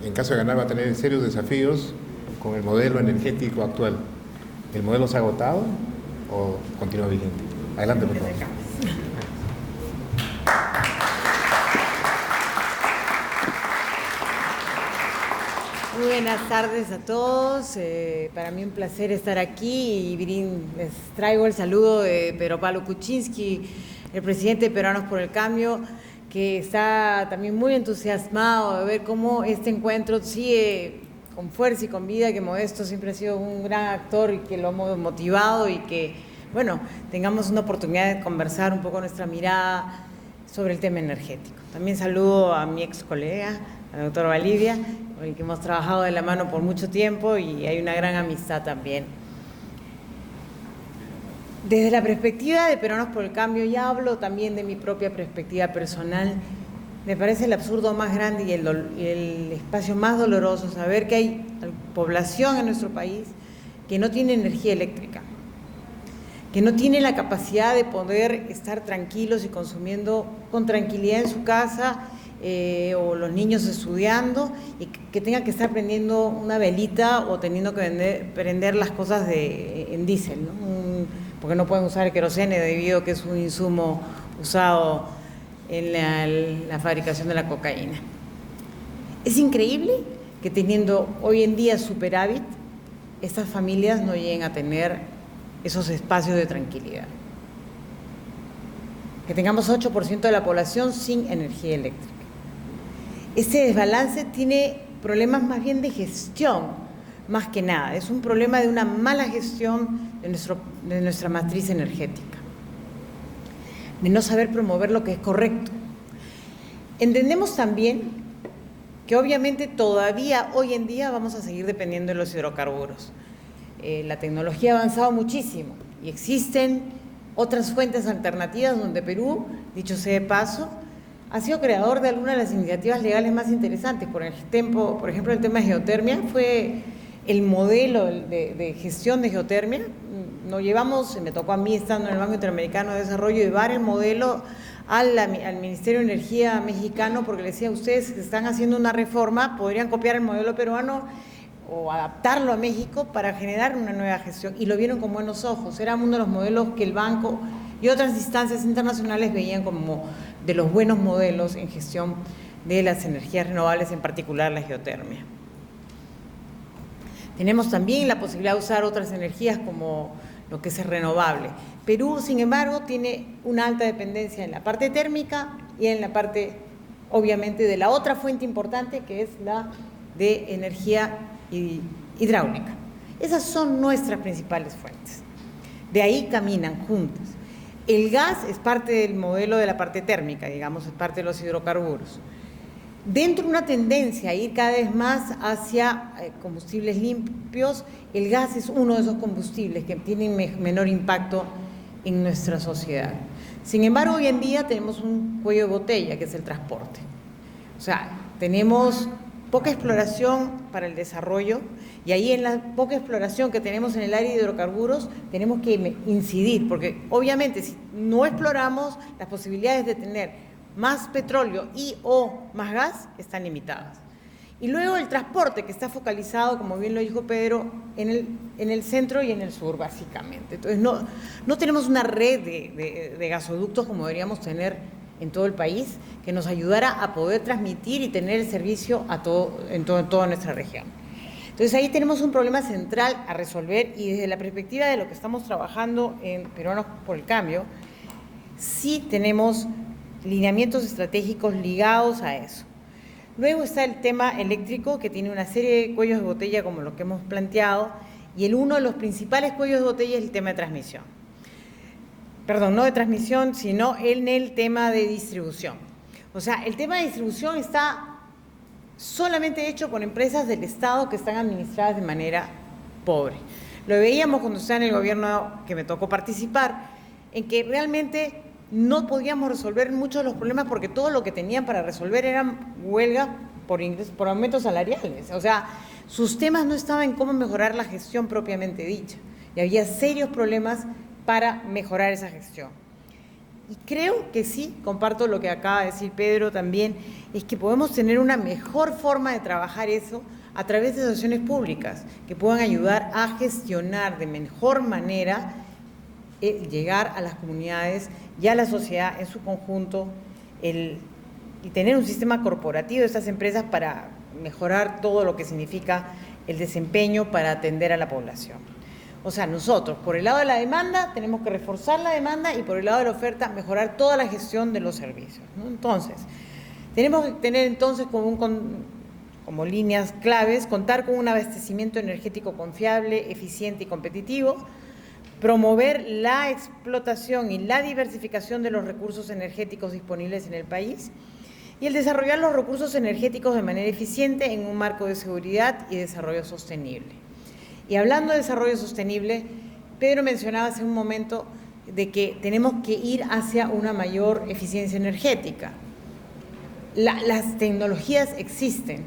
en caso de ganar, va a tener serios desafíos con el modelo energético actual. ¿El modelo se ha agotado o continúa vigente? Adelante, por favor. Muy buenas tardes a todos. Para mí un placer estar aquí y les traigo el saludo de Pedro Pablo Kuczynski, el presidente de Peruanos por el Cambio, que está también muy entusiasmado de ver cómo este encuentro sigue con fuerza y con vida, que Modesto siempre ha sido un gran actor y que lo hemos motivado y que, bueno, tengamos una oportunidad de conversar un poco nuestra mirada sobre el tema energético. También saludo a mi ex colega, al doctor Valdivia, con el que hemos trabajado de la mano por mucho tiempo y hay una gran amistad también. Desde la perspectiva de Peruanos por el Cambio, ya hablo también de mi propia perspectiva personal. Me parece el absurdo más grande y el espacio más doloroso saber que hay población en nuestro país que no tiene energía eléctrica, que no tiene la capacidad de poder estar tranquilos y consumiendo con tranquilidad en su casa, o los niños estudiando, y que tenga que estar prendiendo una velita o teniendo que prender las cosas en diésel, ¿no? Porque no pueden usar el querosene debido a que es un insumo usado en la fabricación de la cocaína. Es increíble que teniendo hoy en día superávit, estas familias no lleguen a tener esos espacios de tranquilidad. Que tengamos 8% de la población sin energía eléctrica. Ese desbalance tiene problemas más bien de gestión, más que nada. Es un problema de una mala gestión de nuestra matriz energética, de no saber promover lo que es correcto. Entendemos también que obviamente todavía hoy en día vamos a seguir dependiendo de los hidrocarburos. La tecnología ha avanzado muchísimo y existen otras fuentes alternativas donde Perú, dicho sea de paso, ha sido creador de algunas de las iniciativas legales más interesantes. Por ejemplo, el tema de geotermia fue el modelo de gestión de geotermia. Me tocó a mí, estando en el Banco Interamericano de Desarrollo, llevar el modelo al Ministerio de Energía mexicano, porque le decía, ustedes están haciendo una reforma, podrían copiar el modelo peruano o adaptarlo a México para generar una nueva gestión, y lo vieron con buenos ojos. Era uno de los modelos que el banco y otras instancias internacionales veían como de los buenos modelos en gestión de las energías renovables, en particular la geotermia. Tenemos también la posibilidad de usar otras energías como lo que es renovable. Perú, sin embargo, tiene una alta dependencia en la parte térmica y en la parte, obviamente, de la otra fuente importante, que es la de energía hidráulica. Esas son nuestras principales fuentes. De ahí caminan juntas. El gas es parte del modelo de la parte térmica, digamos, es parte de los hidrocarburos. Dentro de una tendencia a ir cada vez más hacia combustibles limpios, el gas es uno de esos combustibles que tienen menor impacto en nuestra sociedad. Sin embargo, hoy en día tenemos un cuello de botella, que es el transporte. O sea, tenemos poca exploración para el desarrollo, y ahí en la poca exploración que tenemos en el área de hidrocarburos tenemos que incidir, porque obviamente si no exploramos, las posibilidades de tener más petróleo y o más gas están limitadas. Y luego el transporte, que está focalizado, como bien lo dijo Pedro, en el centro y en el sur, básicamente. Entonces no tenemos una red de gasoductos como deberíamos tener en todo el país, que nos ayudara a poder transmitir y tener el servicio en toda nuestra región. Entonces ahí tenemos un problema central a resolver, y desde la perspectiva de lo que estamos trabajando en Peruanos por el Cambio, sí tenemos lineamientos estratégicos ligados a eso. Luego está el tema eléctrico, que tiene una serie de cuellos de botella como lo que hemos planteado, y uno de los principales cuellos de botella es el tema de transmisión. Perdón, no de transmisión, sino en el tema de distribución. O sea, el tema de distribución está solamente hecho con empresas del Estado que están administradas de manera pobre. Lo veíamos cuando estaba en el gobierno que me tocó participar, en que realmente no podíamos resolver muchos de los problemas, porque todo lo que tenían para resolver eran huelgas por aumentos salariales. O sea, sus temas no estaban en cómo mejorar la gestión propiamente dicha, y había serios problemas para mejorar esa gestión. Y creo que sí, comparto lo que acaba de decir Pedro también, es que podemos tener una mejor forma de trabajar eso a través de asociaciones públicas que puedan ayudar a gestionar de mejor manera llegar a las comunidades y a la sociedad en su conjunto y tener un sistema corporativo de estas empresas para mejorar todo lo que significa el desempeño para atender a la población. O sea, nosotros, por el lado de la demanda, tenemos que reforzar la demanda y por el lado de la oferta, mejorar toda la gestión de los servicios, ¿no? Entonces, tenemos que tener entonces como líneas claves, contar con un abastecimiento energético confiable, eficiente y competitivo, promover la explotación y la diversificación de los recursos energéticos disponibles en el país y el desarrollar los recursos energéticos de manera eficiente en un marco de seguridad y desarrollo sostenible. Y hablando de desarrollo sostenible, Pedro mencionaba hace un momento de que tenemos que ir hacia una mayor eficiencia energética. Las tecnologías existen.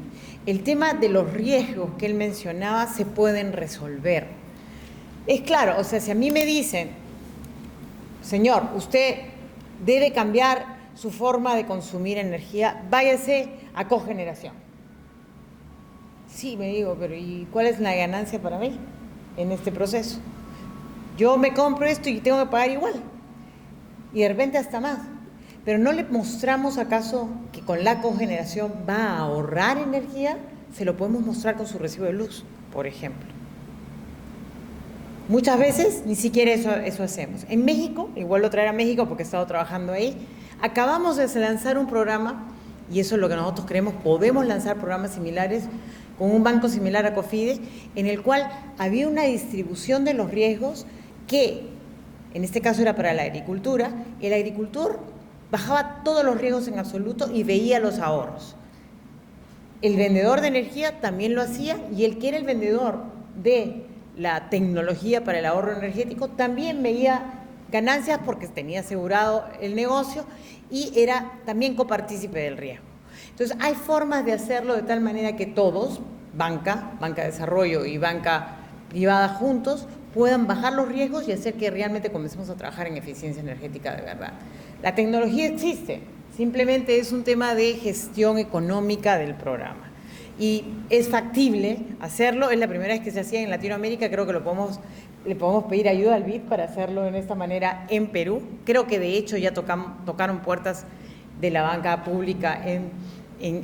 El tema de los riesgos que él mencionaba se pueden resolver. Es claro, o sea, si a mí me dicen, señor, usted debe cambiar su forma de consumir energía, váyase a cogeneración. Sí, me digo, pero ¿y cuál es la ganancia para mí en este proceso? Yo me compro esto y tengo que pagar igual, y de repente hasta más. Pero ¿no le mostramos acaso que con la cogeneración va a ahorrar energía? Se lo podemos mostrar con su recibo de luz, por ejemplo. Muchas veces ni siquiera eso hacemos. En México, igual lo traeré a México porque he estado trabajando ahí, acabamos de lanzar un programa, y eso es lo que nosotros creemos, podemos lanzar programas similares con un banco similar a COFIDE, en el cual había una distribución de los riesgos que, en este caso era para la agricultura, el agricultor bajaba todos los riesgos en absoluto y veía los ahorros. El vendedor de energía también lo hacía, y el que era el vendedor de la tecnología para el ahorro energético también veía ganancias porque tenía asegurado el negocio y era también copartícipe del riesgo. Entonces, hay formas de hacerlo de tal manera que todos, banca de desarrollo y banca privada juntos, puedan bajar los riesgos y hacer que realmente comencemos a trabajar en eficiencia energética de verdad. La tecnología existe, simplemente es un tema de gestión económica del programa. Y es factible hacerlo, es la primera vez que se hacía en Latinoamérica, creo que le podemos pedir ayuda al BID para hacerlo de esta manera en Perú. Creo que de hecho ya tocaron puertas de la banca pública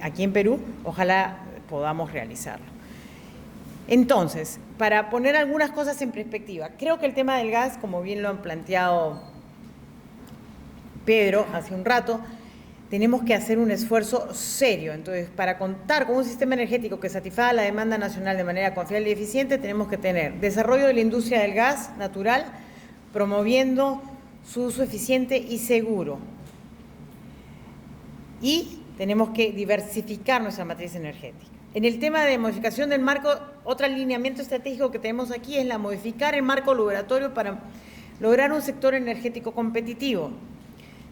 aquí en Perú, ojalá podamos realizarlo. Entonces, para poner algunas cosas en perspectiva, creo que el tema del gas, como bien lo han planteado Pedro hace un rato, tenemos que hacer un esfuerzo serio. Entonces, para contar con un sistema energético que satisfaga la demanda nacional de manera confiable y eficiente, tenemos que tener desarrollo de la industria del gas natural, promoviendo su uso eficiente y seguro. Y tenemos que diversificar nuestra matriz energética. En el tema de modificación del marco, otro alineamiento estratégico que tenemos aquí es modificar el marco regulatorio para lograr un sector energético competitivo.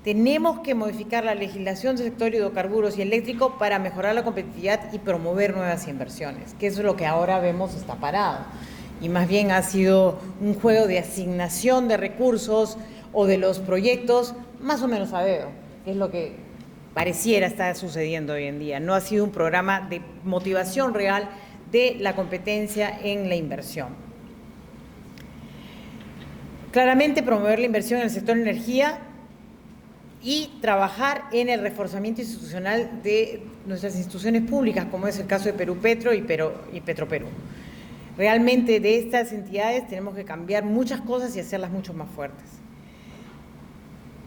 Tenemos que modificar la legislación del sector hidrocarburos y eléctrico para mejorar la competitividad y promover nuevas inversiones, que eso es lo que ahora vemos está parado. Y más bien ha sido un juego de asignación de recursos o de los proyectos más o menos a dedo, que es lo que pareciera estar sucediendo hoy en día. No ha sido un programa de motivación real de la competencia en la inversión. Claramente promover la inversión en el sector energía y trabajar en el reforzamiento institucional de nuestras instituciones públicas, como es el caso de Perú Petro y Petroperú. Realmente de estas entidades tenemos que cambiar muchas cosas y hacerlas mucho más fuertes.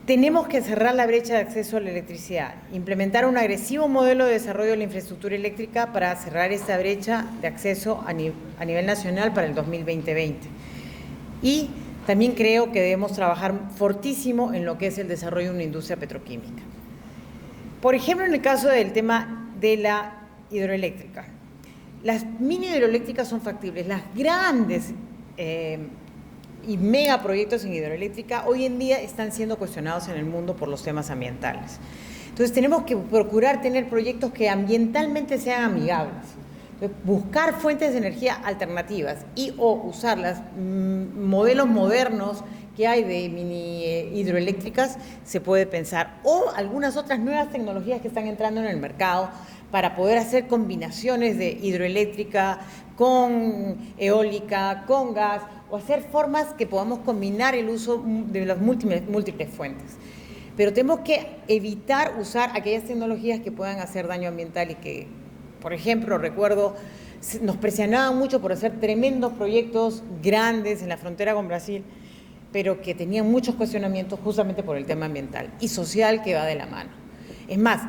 Tenemos que cerrar la brecha de acceso a la electricidad, implementar un agresivo modelo de desarrollo de la infraestructura eléctrica para cerrar esta brecha de acceso a nivel nacional para el 2020. Y también creo que debemos trabajar fortísimo en lo que es el desarrollo de una industria petroquímica. Por ejemplo, en el caso del tema de la hidroeléctrica. Las mini hidroeléctricas son factibles. Las grandes y megaproyectos en hidroeléctrica hoy en día están siendo cuestionados en el mundo por los temas ambientales. Entonces tenemos que procurar tener proyectos que ambientalmente sean amigables. Buscar fuentes de energía alternativas y o usar modelos modernos que hay de mini hidroeléctricas se puede pensar, o algunas otras nuevas tecnologías que están entrando en el mercado para poder hacer combinaciones de hidroeléctrica con eólica, con gas, o hacer formas que podamos combinar el uso de las múltiples fuentes. Pero tenemos que evitar usar aquellas tecnologías que puedan hacer daño ambiental y que, por ejemplo, recuerdo, nos presionaban mucho por hacer tremendos proyectos grandes en la frontera con Brasil, pero que tenían muchos cuestionamientos justamente por el tema ambiental y social que va de la mano. Es más,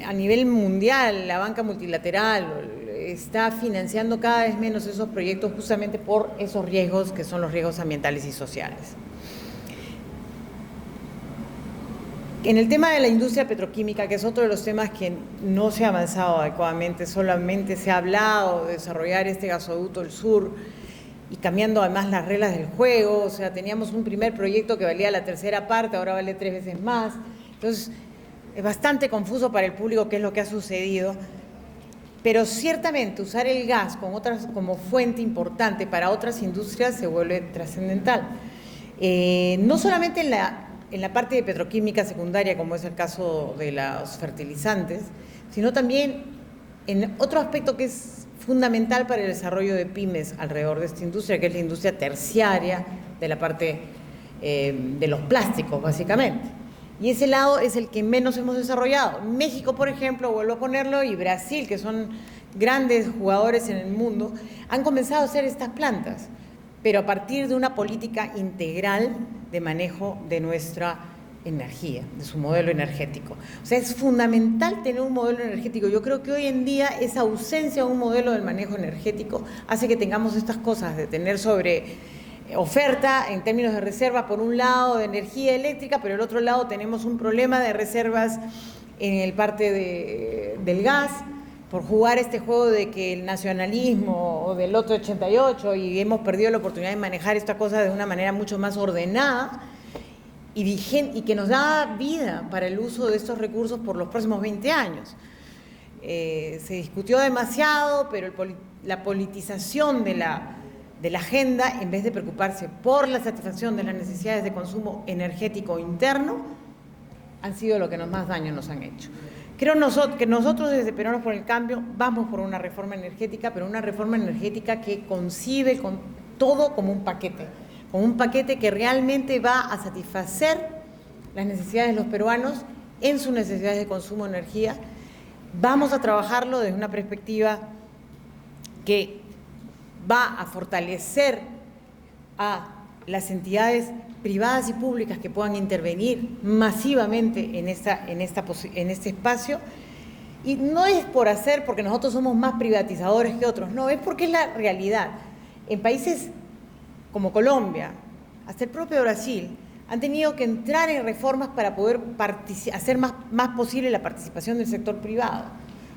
a nivel mundial, la banca multilateral está financiando cada vez menos esos proyectos justamente por esos riesgos que son los riesgos ambientales y sociales. En el tema de la industria petroquímica, que es otro de los temas que no se ha avanzado adecuadamente, solamente se ha hablado de desarrollar este gasoducto del sur y cambiando además las reglas del juego. O sea, teníamos un primer proyecto que valía la tercera parte, ahora vale 3 veces más. Entonces, es bastante confuso para el público qué es lo que ha sucedido, pero ciertamente usar el gas como fuente importante para otras industrias se vuelve trascendental. No solamente en la parte de petroquímica secundaria, como es el caso de los fertilizantes, sino también en otro aspecto que es fundamental para el desarrollo de pymes alrededor de esta industria, que es la industria terciaria de la parte de los plásticos, básicamente. Y ese lado es el que menos hemos desarrollado. México, por ejemplo, vuelvo a ponerlo, y Brasil, que son grandes jugadores en el mundo, han comenzado a hacer estas plantas, pero a partir de una política integral de manejo de nuestra energía, de su modelo energético. O sea, es fundamental tener un modelo energético. Yo creo que hoy en día esa ausencia de un modelo del manejo energético hace que tengamos estas cosas de tener sobre oferta en términos de reserva, por un lado, de energía eléctrica, pero por el otro lado tenemos un problema de reservas en el parte del gas, por jugar este juego de que el nacionalismo o del lote 88, y hemos perdido la oportunidad de manejar esta cosa de una manera mucho más ordenada y vigente, y que nos da vida para el uso de estos recursos por los próximos 20 años. Se discutió demasiado, pero la politización de la agenda, en vez de preocuparse por la satisfacción de las necesidades de consumo energético interno, han sido lo que más daño nos han hecho. Creo que nosotros desde Peruanos por el Cambio vamos por una reforma energética, pero una reforma energética que concibe con todo como un paquete que realmente va a satisfacer las necesidades de los peruanos en sus necesidades de consumo de energía. Vamos a trabajarlo desde una perspectiva que va a fortalecer a las entidades privadas y públicas que puedan intervenir masivamente en este espacio. Y no es porque nosotros somos más privatizadores que otros, no, es porque es la realidad. En países como Colombia, hasta el propio Brasil, han tenido que entrar en reformas para poder hacer más posible la participación del sector privado,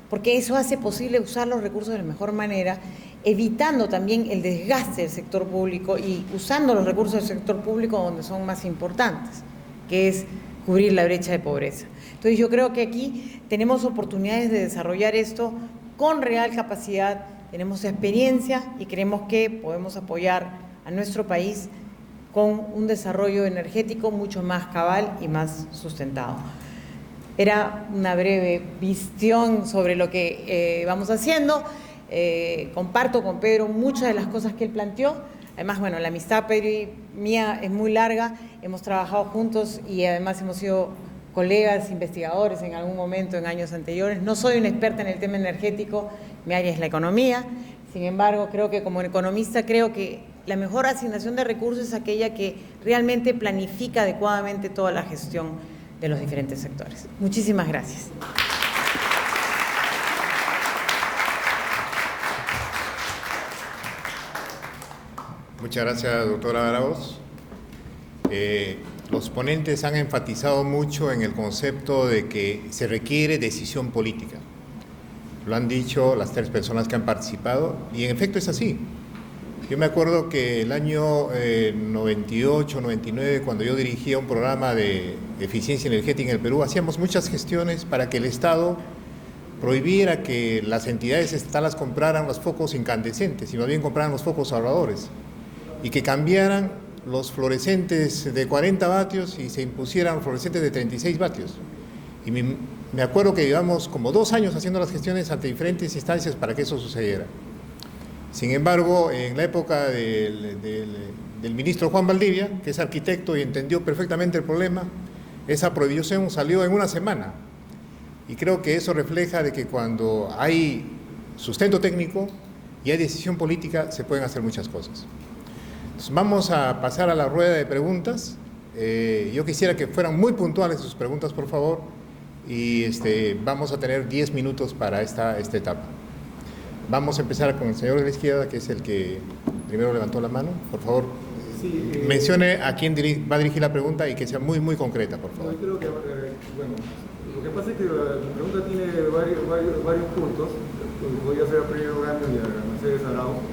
porque eso hace posible usar los recursos de la mejor manera, evitando también el desgaste del sector público y usando los recursos del sector público donde son más importantes, que es cubrir la brecha de pobreza. Entonces yo creo que aquí tenemos oportunidades de desarrollar esto con real capacidad, tenemos experiencia y creemos que podemos apoyar a nuestro país con un desarrollo energético mucho más cabal y más sustentado. Era una breve visión sobre lo que vamos haciendo. Comparto con Pedro muchas de las cosas que él planteó. Además, bueno, la amistad Pedro y mía es muy larga, hemos trabajado juntos y además hemos sido colegas, investigadores en algún momento en años anteriores. No soy una experta en el tema energético, mi área es la economía. Sin embargo, creo que como economista creo que la mejor asignación de recursos es aquella que realmente planifica adecuadamente toda la gestión de los diferentes sectores. Muchísimas gracias. Muchas gracias, doctora Arauz. Los ponentes han enfatizado mucho en el concepto de que se requiere decisión política. Lo han dicho las 3 personas que han participado y en efecto es así. Yo me acuerdo que el año 98, 99, cuando yo dirigía un programa de eficiencia energética en el Perú, hacíamos muchas gestiones para que el Estado prohibiera que las entidades estatales compraran los focos incandescentes, y más bien compraran los focos ahorradores, y que cambiaran los fluorescentes de 40 vatios y se impusieran fluorescentes de 36 vatios. Y me acuerdo que llevamos como 2 años haciendo las gestiones ante diferentes instancias para que eso sucediera. Sin embargo, en la época del ministro Juan Valdivia, que es arquitecto y entendió perfectamente el problema, esa prohibición salió en una semana. Y creo que eso refleja de que cuando hay sustento técnico y hay decisión política, se pueden hacer muchas cosas. Entonces, vamos a pasar a la rueda de preguntas. Yo quisiera que fueran muy puntuales sus preguntas, por favor, y vamos a tener 10 minutos para esta etapa. Vamos a empezar con el señor de la izquierda, que es el que primero levantó la mano. Por favor, sí, mencione a quién va a dirigir la pregunta y que sea muy, muy concreta, por favor. Yo creo que, bueno, lo que pasa es que la pregunta tiene varios puntos. Voy a hacer a Pedro Gamio y a Mercedes Arauz.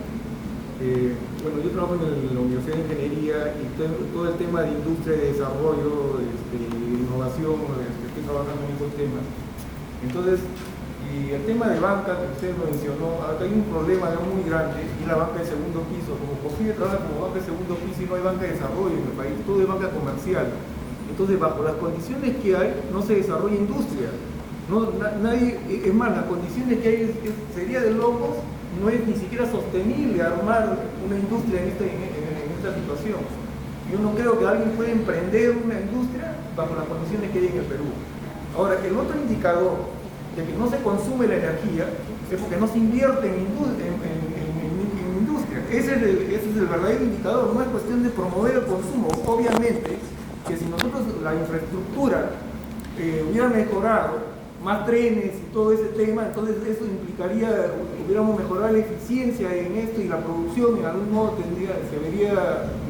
Bueno, yo trabajo en la Universidad de Ingeniería y todo el tema de industria, de desarrollo, innovación, estoy trabajando en esos temas. Entonces, y el tema de banca, que usted lo mencionó, acá hay un problema muy grande, y la banca de segundo piso. Como COFIDE trabaja como banca de segundo piso y no hay banca de desarrollo en el país, todo es banca comercial. Entonces, bajo las condiciones que hay, no se desarrolla industria. Nadie, es más, las condiciones que hay sería de locos, no es ni siquiera sostenible armar una industria en esta situación. Yo no creo que alguien pueda emprender una industria bajo las condiciones que hay en el Perú. Ahora, el otro indicador de que no se consume la energía es porque no se invierte en industria. Ese es el verdadero indicador, no es cuestión de promover el consumo. Obviamente que si nosotros la infraestructura hubiera mejorado, más trenes y todo ese tema, entonces eso implicaría, hubiéramos mejorado la eficiencia en esto y la producción en algún modo se vería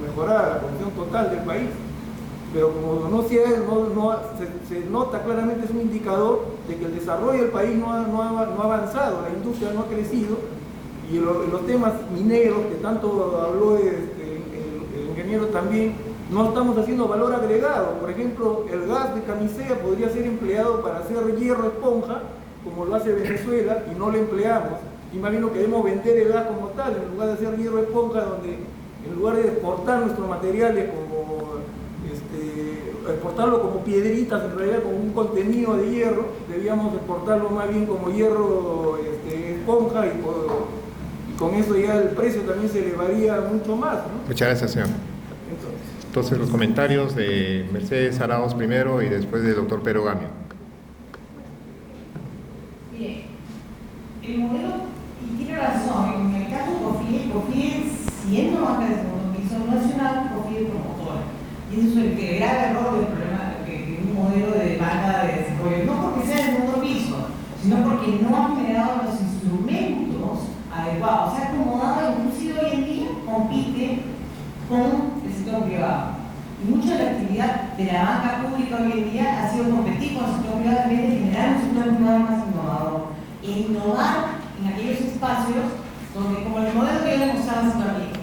mejorada la producción total del país. Pero como se nota claramente, es un indicador de que el desarrollo del país no ha avanzado, la industria no ha crecido, y los temas mineros que tanto habló el ingeniero también, no estamos haciendo valor agregado. Por ejemplo, el gas de Camisea podría ser empleado para hacer hierro esponja, como lo hace Venezuela, y no lo empleamos. Y más bien lo queremos vender el gas como tal, en lugar de hacer hierro esponja, donde en lugar de exportar nuestros materiales exportarlo como piedritas, en realidad como un contenido de hierro, debíamos exportarlo más bien como hierro esponja, y con eso ya el precio también se elevaría mucho más, ¿no? Muchas gracias, señor. Entonces los comentarios de Mercedes Arauz primero y después del doctor Pedro Gamio. Bien, el modelo, y tiene razón, en el caso de COFIDE siendo banca de segundo piso, no es una COFIDE promotora. Y eso es el grave error del problema de un modelo de banca de desarrollo, no porque sea el segundo piso, sino porque no ha generado los instrumentos adecuados. Se ha acomodado, inclusive hoy en día compite con el sector privado. Y mucha de la actividad de la banca pública hoy en día ha sido competir con el sector privado en vez de generar un sector privado más innovador. E innovar en aquellos espacios donde, como el modelo que yo le mostraba hace un ratito,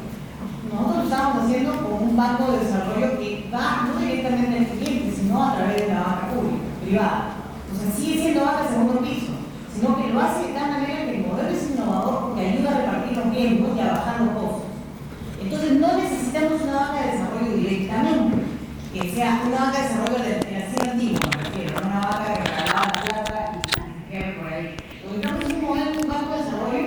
nosotros estamos haciendo con un banco de desarrollo que va no directamente al cliente, sino a través de la banca pública, privada. Entonces sigue siendo banca de segundo piso, sino que lo hace de tal manera que el modelo es innovador porque ayuda a repartir los riesgos y a bajar los costos. Entonces no necesitamos una banca de desarrollo directamente, que sea una banca de desarrollo de la antigua, me refiero, no una banca que regalaba la plata y se quede por ahí. Lo que estamos es un banco de desarrollo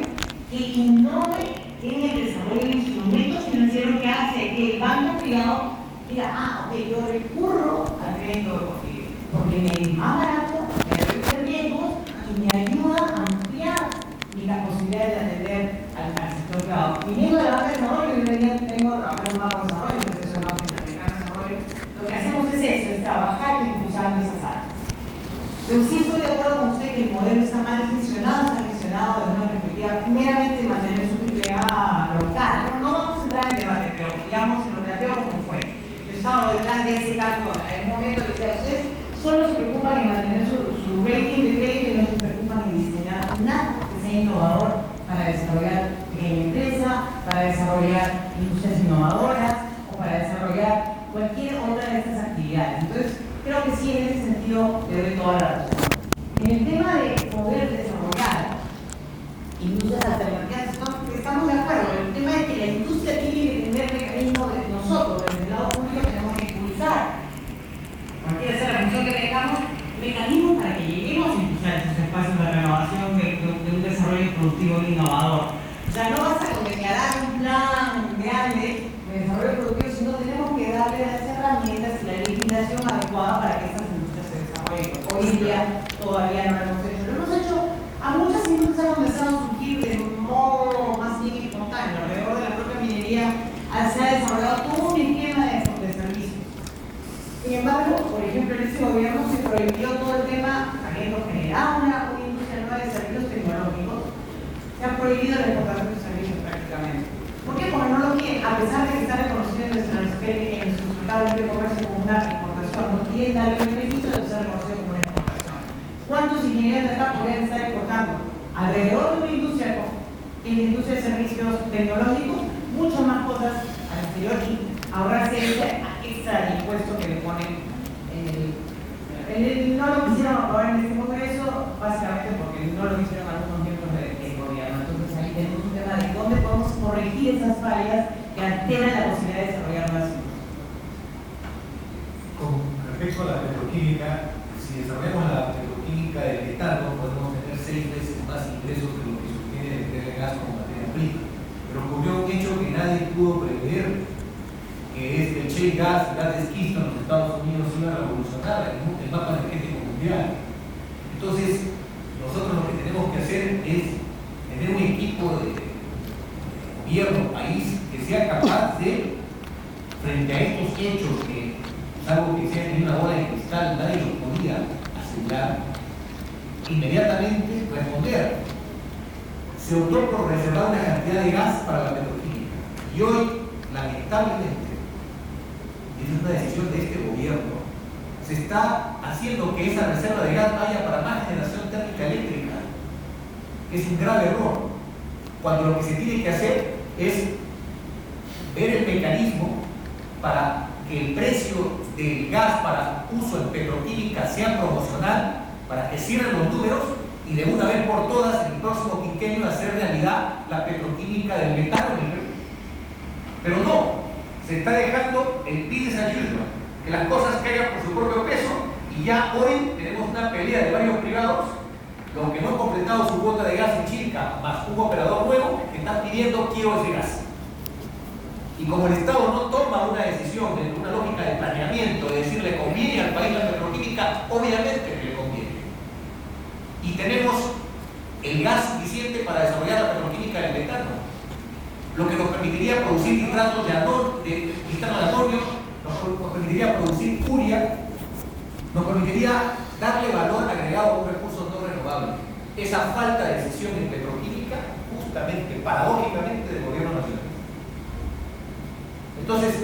que innove en el desarrollo de instrumentos financieros que hace que el banco privado diga, ok, yo recurro al crédito de COFIDE, porque me es más barato, me reduce riesgos y me ayuda a ampliar la posibilidad de atender al sector privado. Viniendo de la banca de desarrollo, yo tengo a un banco de desarrollo, entonces soy banco interamericano de desarrollo, lo que hacemos es eso, es trabajar y impulsar en esas áreas. Pero sí estoy de acuerdo con usted que el modelo está mal gestionado, desde una perspectiva meramente de mantener su propiedad local. No vamos a entrar en debate, pero digamos, lo planteo como fue. Yo estaba detrás de ese caso, en un momento que decía, ustedes solo se preocupan en mantener su rating de crédito y no se preocupan en diseñar nada que sea innovador para desarrollar pequeña empresa, para desarrollar industrias innovadoras o para desarrollar cualquier otra de estas actividades. Entonces, creo que sí, en ese sentido, le doy toda la razón. En el tema de poder desarrollar industrias alternativas, estamos de acuerdo. El tema es que la industria tiene que tener mecanismos de nosotros, desde el productivo e innovador. O sea, no basta con declarar un plan grande de desarrollo productivo, sino tenemos que darle las herramientas y la legislación adecuada para que estas industrias se desarrollen. Hoy en día todavía no lo hemos hecho. Lo hemos hecho, a muchas industrias han comenzado a surgir de modo más bien espontáneo. Alrededor de la propia minería se ha desarrollado todo un esquema de servicios. Sin embargo, por ejemplo, en este gobierno se prohibió todo el tema, habiendo generado una industria nueva de servicios tecnológicos, se ha prohibido la exportación de servicios prácticamente. ¿Por qué? Porque no lo quieren, a pesar de que está reconocido en su tratado de comercio como una exportación, no quieren darle el beneficio de ser reconocido como una exportación. ¿Cuántos ingenieros de acá podrían estar exportando? Alrededor de una industria, en la industria de servicios tecnológicos, mucho más cosas al exterior y ahorrarse ese extra impuesto que le ponen. No lo quisieron aprobar en este Congreso, básicamente porque no lo hicieron algunos miembros del gobierno. Entonces ahí tenemos un tema de dónde podemos corregir esas fallas que alteran la posibilidad de desarrollar más industria. Con respecto a la petroquímica, si desarrollamos la petroquímica del metano, podemos tener 6 veces más ingresos que lo que se obtiene del gas como materia prima. Pero ocurrió un hecho que nadie pudo prever, que es que el shale gas, el gas de esquisto en los Estados Unidos iba a revolucionar el mapa energético mundial. Entonces, nosotros lo que tenemos que hacer es tener un equipo de gobierno, país, que sea capaz de, frente a estos hechos que, salvo que sean en una bola de cristal, nadie los podía asegurar, inmediatamente responder. Se optó por reservar una cantidad de gas para la petroquímica. Y hoy, lamentablemente, es una decisión de este gobierno, se está haciendo que esa reserva de gas vaya para más generación térmica eléctrica. Es un grave error, cuando lo que se tiene que hacer es ver el mecanismo para que el precio del gas para uso en petroquímica sea promocional, para que cierren los números y de una vez por todas en el próximo quinquenio hacer realidad la petroquímica del metano en el Perú. Pero no, se está dejando el business as usual, que las cosas caigan por su propio peso, y ya hoy tenemos una pelea de varios privados, los que no han completado su cuota de gas en Chilca, más un operador nuevo que está pidiendo kilos de gas. Y como el Estado no toma una decisión de una lógica de planeamiento, de decir le conviene al país la petroquímica, obviamente que le conviene. Y tenemos el gas suficiente para desarrollar la petroquímica del metano, lo que nos permitiría producir nitratos de amonio, nos permitiría producir urea, nos permitiría darle valor agregado a un recurso no renovable. Esa falta de decisión en petroquímica, justamente, paradójicamente, del gobierno nacional. Entonces,